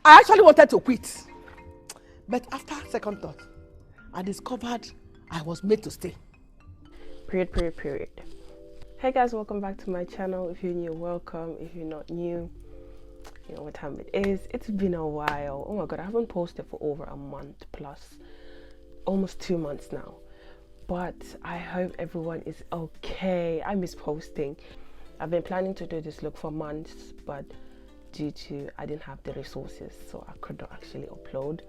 I actually wanted to quit. But after second thought, I discovered I was made to stay. Period. Hey guys, welcome back to my channel. If you're new, welcome. If you're not new, you know what time it is. It's been a while. Oh my god, I haven't posted for over a month plus, almost 2 months now. But I hope everyone is okay. I miss posting. I've been planning to do this look for months, but due to I didn't have the resources, so I could not actually upload.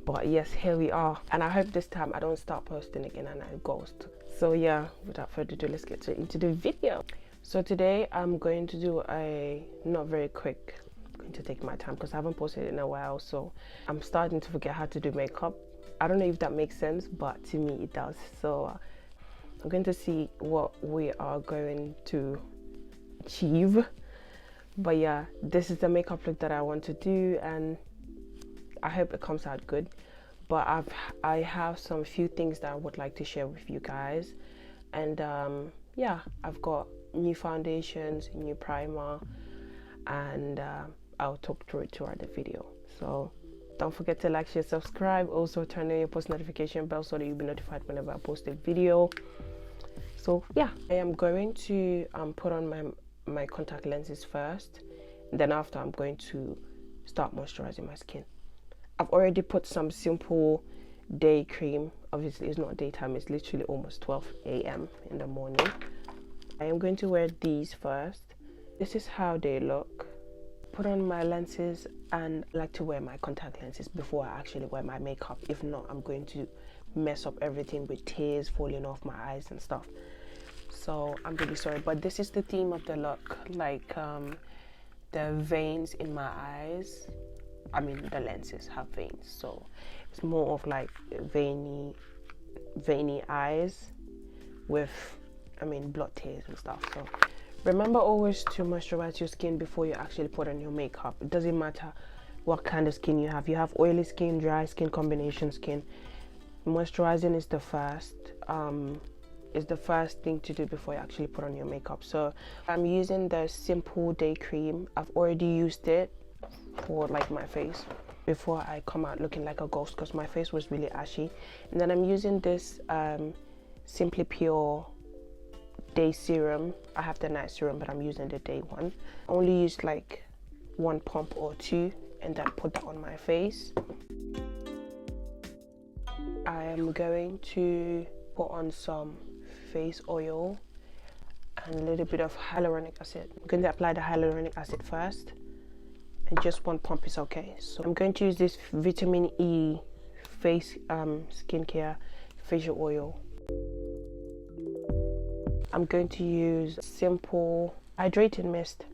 But yes, here we are, and I hope this time I don't start posting again and I ghost. So yeah, without further ado, let's get straight into the video. So today I'm going to do a not very quick, I'm going to take my time because I haven't posted in a while, so I'm starting to forget how to do makeup. I don't know if that makes sense, but to me it does. So I'm going to see what we are going to achieve. But yeah, this is the makeup look that I want to do, and I hope it comes out good. But I have some few things that I would like to share with you guys, and yeah, I've got new foundations, new primer, and I'll talk through it throughout the video. So don't forget to like, share, subscribe. Also turn on your post notification bell so that you'll be notified whenever I post a video. So yeah, I am going to put on my contact lenses first, and then after I'm going to start moisturizing my skin. I've already put some simple day cream. Obviously it's not daytime, it's literally almost 12 a.m. in the morning. I am going to wear these first. This is how they look. Put on my lenses, and I like to wear my contact lenses before I actually wear my makeup. If not, I'm going to mess up everything with tears falling off my eyes and stuff. So I'm really sorry, but this is the theme of the look, like the veins in my eyes. I mean, the lenses have veins, so it's more of like veiny eyes with, I mean, blood tears and stuff. So remember always to moisturize your skin before you actually put on your makeup. It doesn't matter what kind of skin you have. You have oily skin, dry skin, combination skin. Moisturizing is the first thing to do before you actually put on your makeup. So I'm using the simple day cream. I've already used it for like my face before I come out looking like a ghost because my face was really ashy. And then I'm using this Simply Pure day serum. I have the night serum, but I'm using the day one. I only used like 1 pump or 2, and then put that on my face. I am going to put on some face oil and a little bit of hyaluronic acid. I'm going to apply the hyaluronic acid first, and just 1 pump is okay. So I'm going to use this vitamin E face skincare facial oil. I'm going to use simple hydrating mist,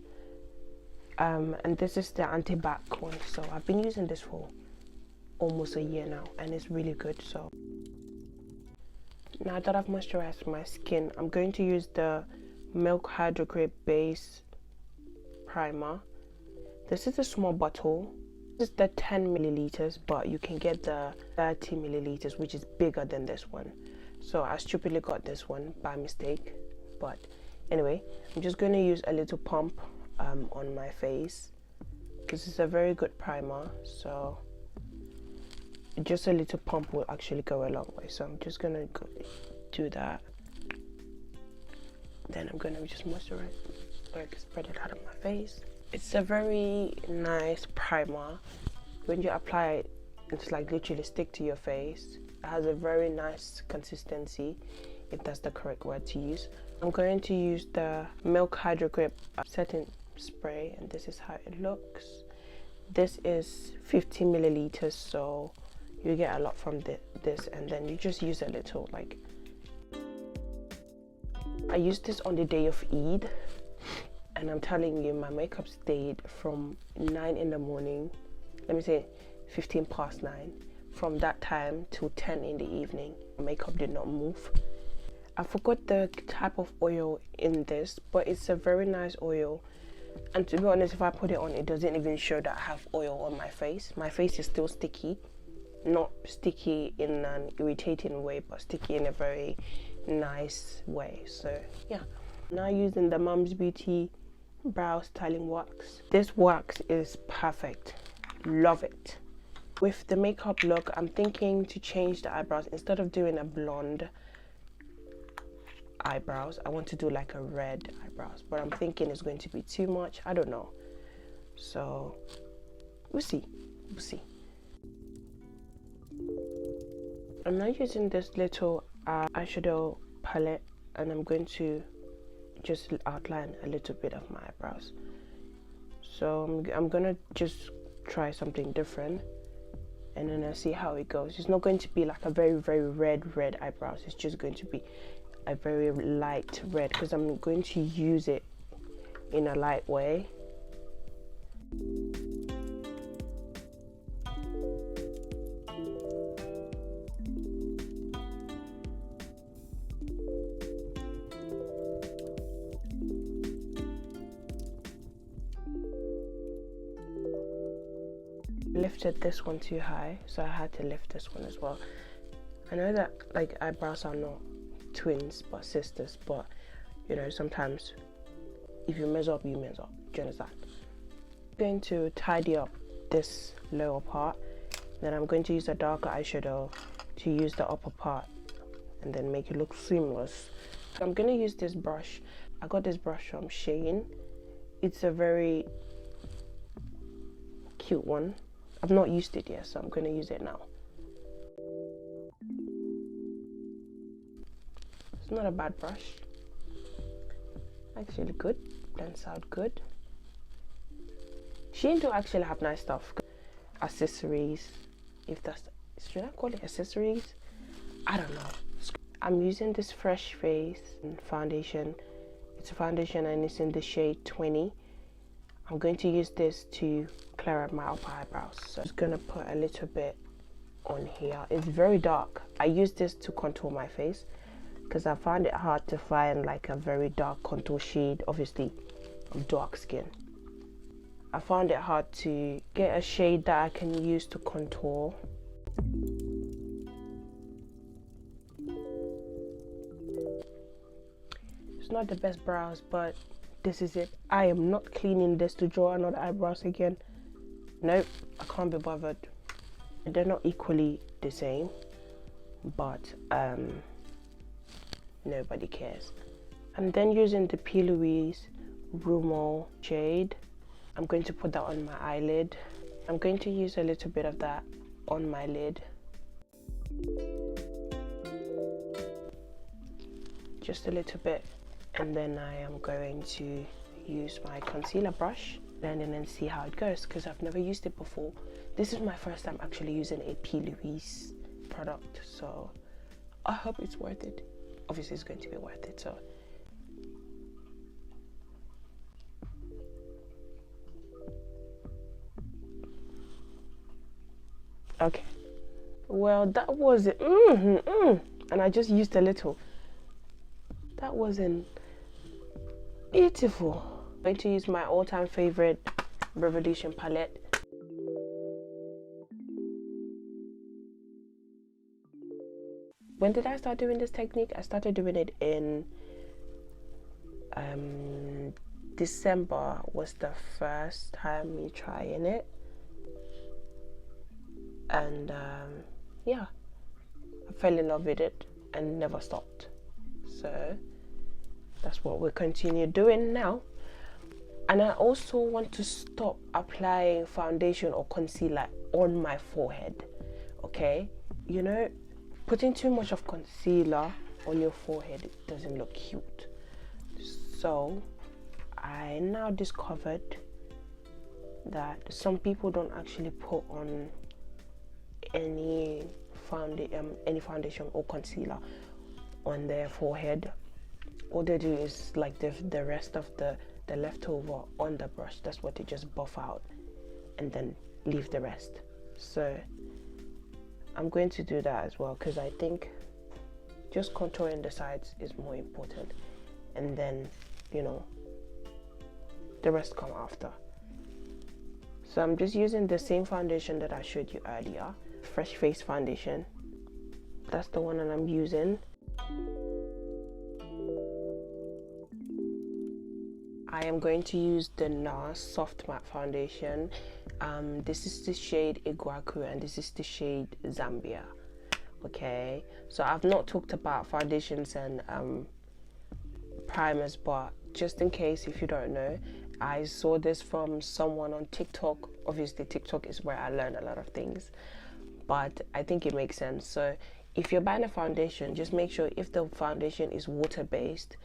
and this is the anti-back one. So I've been using this for almost a year now, and it's really good. So now that I've moisturized my skin, I'm going to use the Milk Hydro Grip Base Primer. This is a small bottle. This is the 10 milliliters, but you can get the 30 milliliters, which is bigger than this one. So I stupidly got this one by mistake. But anyway, I'm just going to use a little pump on my face. This is a very good primer, so just a little pump will actually go a long way. So I'm just going to do that. Then I'm going to just moisturize, like spread it out on my face. It's a very nice primer. When you apply it, it's like literally stick to your face. It has a very nice consistency, if that's the correct word to use. I'm going to use the Milk Hydro Grip setting spray, and this is how it looks. This is 50 milliliters, so you get a lot from this, and then you just use a little. Like, I used this on the day of Eid, and I'm telling you, my makeup stayed from 9 in the morning, let me say 15 past 9, from that time till 10 in the evening. My makeup did not move. I forgot the type of oil in this, but it's a very nice oil, and to be honest, if I put it on, it doesn't even show that I have oil on my face. My face is still sticky, not sticky in an irritating way, but sticky in a very nice way. So yeah, now using the Mamsibeauty brow styling wax. This wax is perfect. love it. With the makeup look, I'm thinking to change the eyebrows. Instead of doing a blonde eyebrows, I want to do like a red eyebrows, but I'm thinking it's going to be too much. I don't know, so we'll see. I'm now using this little eyeshadow palette, and I'm going to just outline a little bit of my eyebrows. So I'm gonna just try something different, and then I'll see how it goes. It's not going to be like a very red eyebrows. It's just going to be a very light red, because I'm going to use it in a light way. Lifted this one too high, so I had to lift this one as well. I know that like eyebrows are not twins but sisters, but you know, sometimes if you mess up, you mess up. Do you understand? I'm going to tidy up this lower part, then I'm going to use a darker eyeshadow to use the upper part and then make it look seamless. So I'm going to use this brush. I got this brush from Shein. It's a very cute one. I've not used it yet, so I'm going to use it now. It's not a bad brush. Actually good. Blends out good. Shein do actually have nice stuff. Accessories, if that's, should I call it accessories? I don't know. I'm using this Fresh Face foundation. It's a foundation and it's in the shade 20. I'm going to use this to clear up my upper eyebrows. So I'm just gonna put a little bit on here. It's very dark. I use this to contour my face because I find it hard to find like a very dark contour shade. Obviously, I'm dark skin. I found it hard to get a shade that I can use to contour. It's not the best brows, but this is it. I am not cleaning this to draw another eyebrows again. Nope, I can't be bothered. They're not equally the same, but nobody cares. I'm then using the PLouise Rumour shade. I'm going to put that on my eyelid. I'm going to use a little bit of that on my lid. Just a little bit. And then I am going to use my concealer brush and then see how it goes, because I've never used it before. This is my first time actually using a PLouise product, so I hope it's worth it. Obviously it's going to be worth it. So okay, well that was it. And I just used a little. That wasn't beautiful. I'm going to use my all-time favorite Revolution palette. When did I start doing this technique? I started doing it in December was the first time me trying it, and yeah, I fell in love with it and never stopped. So that's what we'll continue doing now. And I also want to stop applying foundation or concealer on my forehead. Okay, you know, putting too much of concealer on your forehead doesn't look cute. So I now discovered that some people don't actually put on any foundation or concealer on their forehead. All they do is like the rest of the leftover on the brush. That's what they just buff out and then leave the rest. So I'm going to do that as well, because I think just contouring the sides is more important, and then, you know, the rest come after. So I'm just using the same foundation that I showed you earlier, Fresh Face foundation. That's the one that I'm using. I am going to use the Nars Soft Matte Foundation. This is the shade Iguachu and this is the shade Zambia. Okay, so I've not talked about foundations and primers, but just in case if you don't know, I saw this from someone on TikTok. Obviously TikTok is where I learn a lot of things, but I think it makes sense. So if you're buying a foundation, just make sure if the foundation is water-based,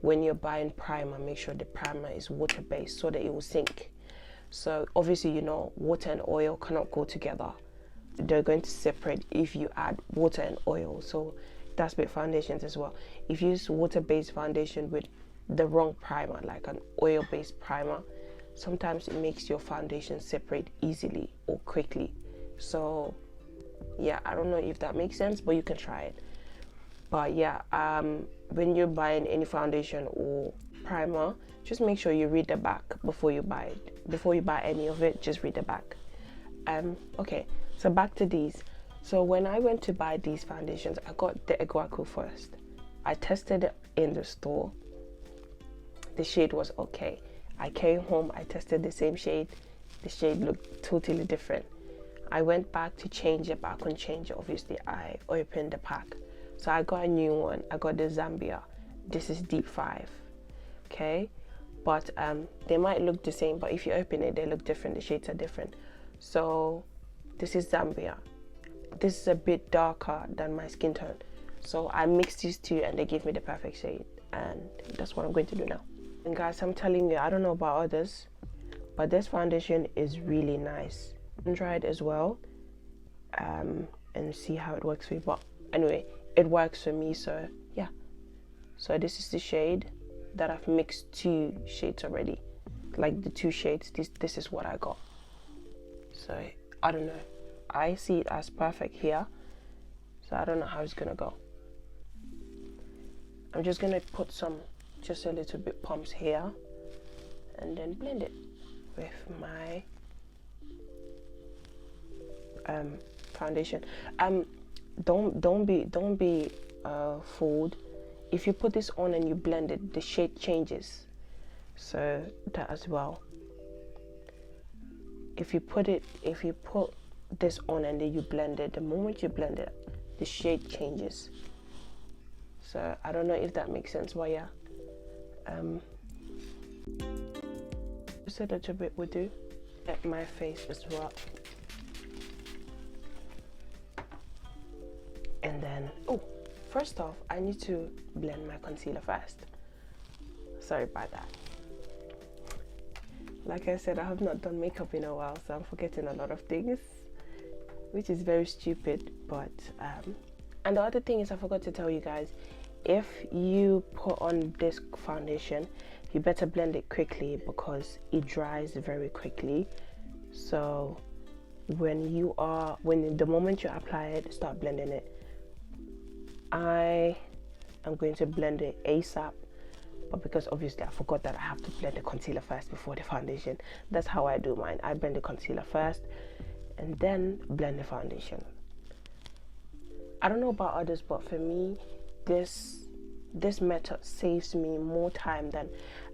when you're buying primer, make sure the primer is water-based so that it will sink. So obviously, you know, water and oil cannot go together. They're going to separate if you add water and oil. So that's with foundations as well. If you use water-based foundation with the wrong primer, like an oil-based primer, sometimes it makes your foundation separate easily or quickly. So yeah, I don't know if that makes sense, but you can try it. But yeah, when you're buying any foundation or primer, just make sure you read the back before you buy it. Before you buy any of it, just read the back. Okay, so back to these. So when I went to buy these foundations, I got the iguachu first. I tested it in the store. The shade was okay. I came home, I tested the same shade. The shade looked totally different. I went back to change it, but I couldn't change it. Obviously, I opened the pack. So I got a new one. I got the Zambia. This is Deep 5. Okay, but they might look the same, but if you open it, they look different. The shades are different. So this is Zambia. This is a bit darker than my skin tone. So I mixed these two and they gave me the perfect shade. And that's what I'm going to do now. And guys, I'm telling you, I don't know about others, but this foundation is really nice. And try it as well and see how it works for you. But anyway, it works for me, so yeah. So this is the shade that I've mixed 2 shades already, like the 2 shades. This is what I got. So I don't know, I see it as perfect here, so I don't know how it's gonna go. I'm just gonna put some, just a little bit pumps here, and then blend it with my foundation. Don't be fooled. If you put this on and you blend it, the shade changes. So that as well. If you put this on and then you blend it, the moment you blend it, the shade changes. So I don't know if that makes sense, but yeah. Just a little bit would do. At my face as well. And then, oh, first off, I need to blend my concealer first. Sorry about that. Like I said, I have not done makeup in a while, so I'm forgetting a lot of things, which is very stupid. But and the other thing is, I forgot to tell you guys, if you put on this foundation, you better blend it quickly because it dries very quickly. So the moment you apply it, start blending it. I am going to blend it ASAP, but because obviously I forgot that I have to blend the concealer first before the foundation. That's how I do mine. I blend the concealer first and then blend the foundation. I don't know about others, but for me, this method saves me more time than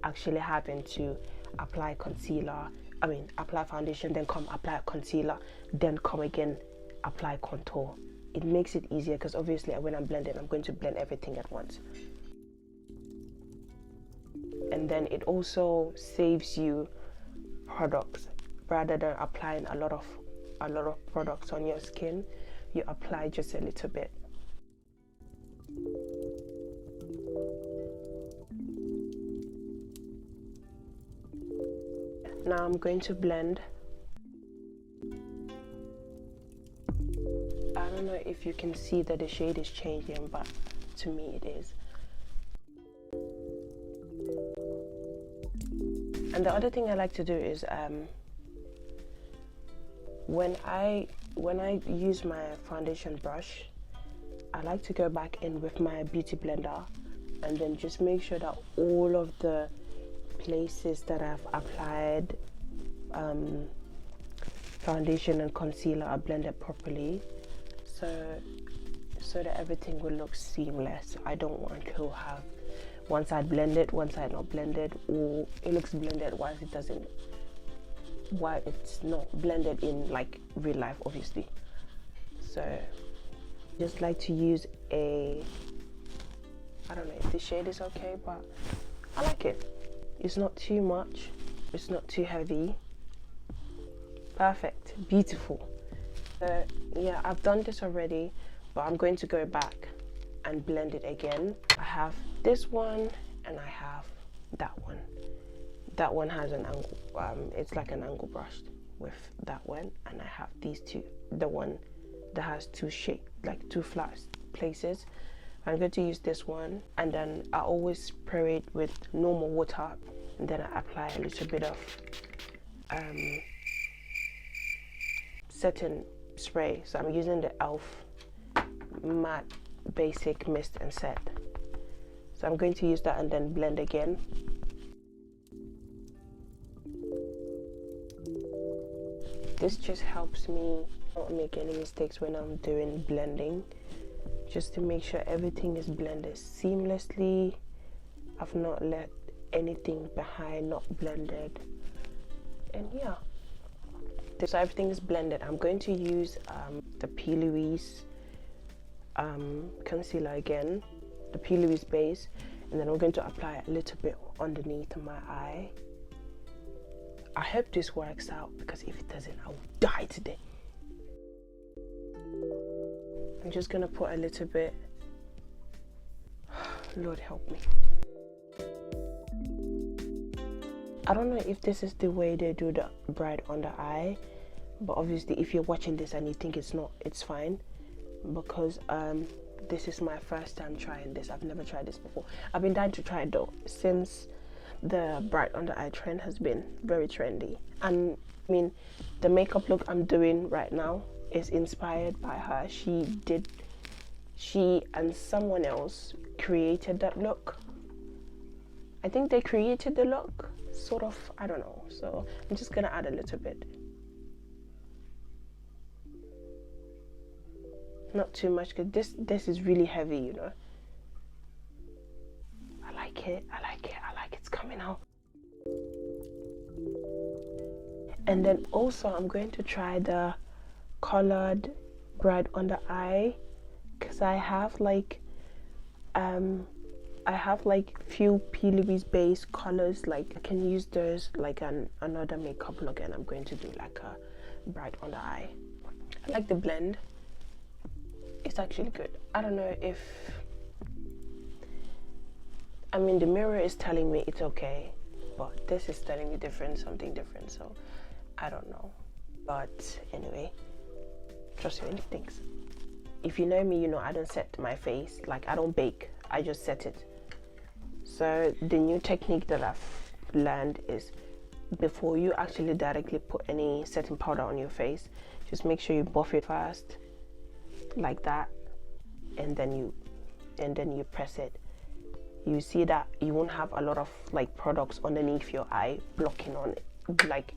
actually having to apply apply foundation, then come apply concealer, then come again apply contour. It makes it easier because obviously when I'm blending, I'm going to blend everything at once. And then it also saves you products. Rather than applying a lot of products on your skin, you apply just a little bit. Now I'm going to blend. I don't know if you can see that the shade is changing, but to me it is. And the other thing I like to do is when I use my foundation brush, I like to go back in with my beauty blender and then just make sure that all of the places that I've applied foundation and concealer are blended properly, so that everything will look seamless. I don't want to have one side blended, one side not blended, or it looks blended while it doesn't, while it's not blended in like real life, obviously. So just like to use a, I don't know if the shade is okay, but I like it. It's not too much, it's not too heavy. Perfect, beautiful. So yeah, I've done this already, but I'm going to go back and blend it again. I have this one and I have that one. That one has an angle, it's like an angle brush with that one, and I have these two, the one that has two shape, like two flat places. I'm going to use this one, and then I always spray it with normal water, and then I apply a little bit of setting spray. So I'm using the e.l.f. matte basic mist and set. So I'm going to use that and then blend again. This just helps me not make any mistakes when I'm doing blending, just to make sure everything is blended seamlessly. I've not left anything behind not blended, and yeah, so everything is blended. I'm going to use the PLouise concealer again, the PLouise base, and then I'm going to apply a little bit underneath my eye. I hope this works out, because if it doesn't, I will die today. I'm just gonna put a little bit. Lord help me. I don't know if this is the way they do the bright under eye, but obviously if you're watching this and you think it's not, it's fine, because this is my first time trying this. I've never tried this before. I've been dying to try it though, since the bright under eye trend has been very trendy. And I mean, the makeup look I'm doing right now is inspired by her. She and someone else created that look. I think they created the look, sort of, I don't know. So I'm just gonna add a little bit. Not too much, because this is really heavy, you know. I like it, I like it, I like it's coming out. And then also I'm going to try the colored bright under eye, because I have like few PLouise base colors. Like I can use those like another makeup look, and I'm going to do like a bright under eye. I like the blend, it's actually good. I don't know if, I mean, the mirror is telling me it's okay, but this is telling me something different, so I don't know. But anyway, trust me, things. If you know me, you know I don't set my face, like I don't bake, I just set it. So the new technique that I've learned is, before you actually directly put any setting powder on your face, just make sure you buff it first, like that, and then you press it. You see that you won't have a lot of like products underneath your eye blocking on it. Like,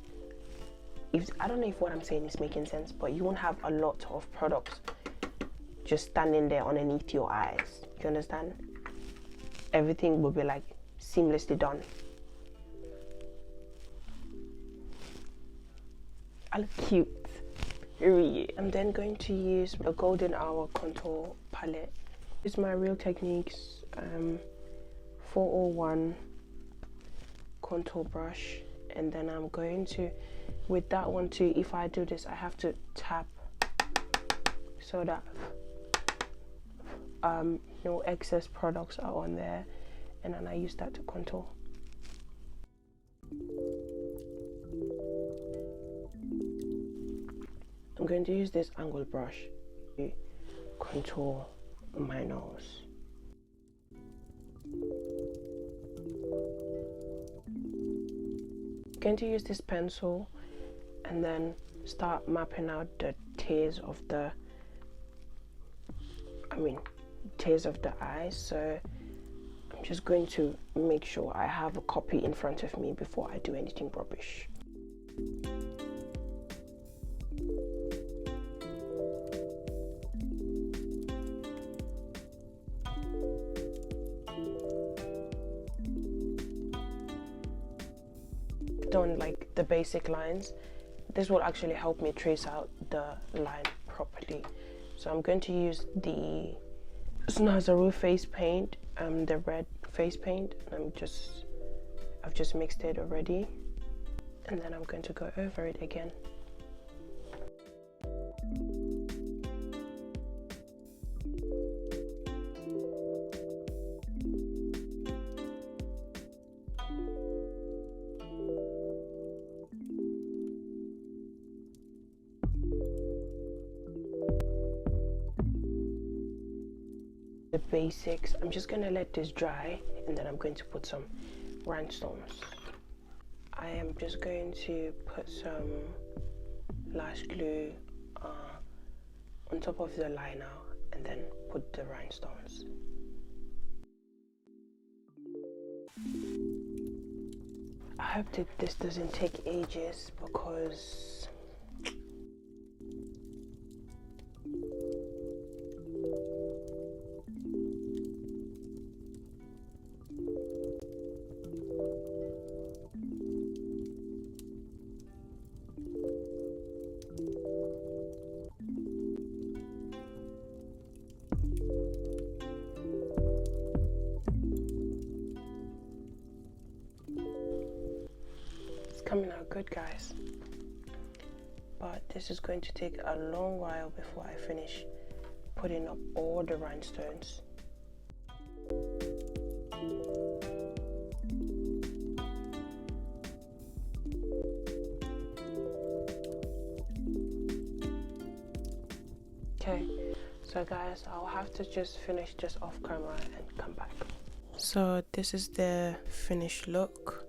if I don't know if what I'm saying is making sense, but you won't have a lot of products just standing there underneath your eyes. You understand? Everything will be like seamlessly done. I look cute. I'm then going to use the Golden Hour contour palette. It's my Real Techniques 401 contour brush, and then I'm going to, with that one too, if I do this, I have to tap so that no excess products are on there, and then I use that to contour. I'm going to use this angle brush to contour my nose. I'm going to use this pencil and then start mapping out the tiers of the eyes. So I'm just going to make sure I have a copy in front of me before I do anything rubbish. done like the basic lines, this will actually help me trace out the line properly. So I'm going to use the Nasrahlooks face paint, the red face paint. I've just mixed it already, and then I'm going to go over it again. The basics, I'm just gonna let this dry, and then I'm going to put some rhinestones. I am just going to put some lash glue on top of the liner and then put the rhinestones. I hope that this doesn't take ages, because coming out good, guys, but this is going to take a long while before I finish putting up all the rhinestones. Okay, so guys, I'll have to just finish this off camera and come back. So this is the finished look.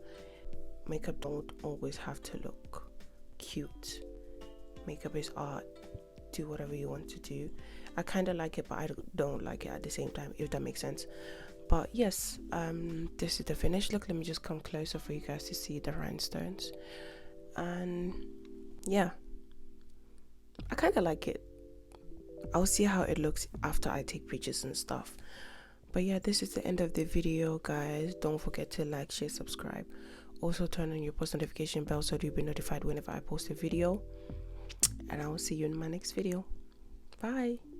Makeup don't always have to look cute. Makeup is art. Do whatever you want to do. I kind of like it, but I don't like it at the same time, if that makes sense. But yes, this is the finished look. Let me just come closer for you guys to see the rhinestones. And yeah, I kind of like it. I'll see how it looks after I take pictures and stuff. But yeah, this is the end of the video, guys. Don't forget to like, share, subscribe. Also turn on your post notification bell so you'll be notified whenever I post a video. And I will see you in my next video. Bye.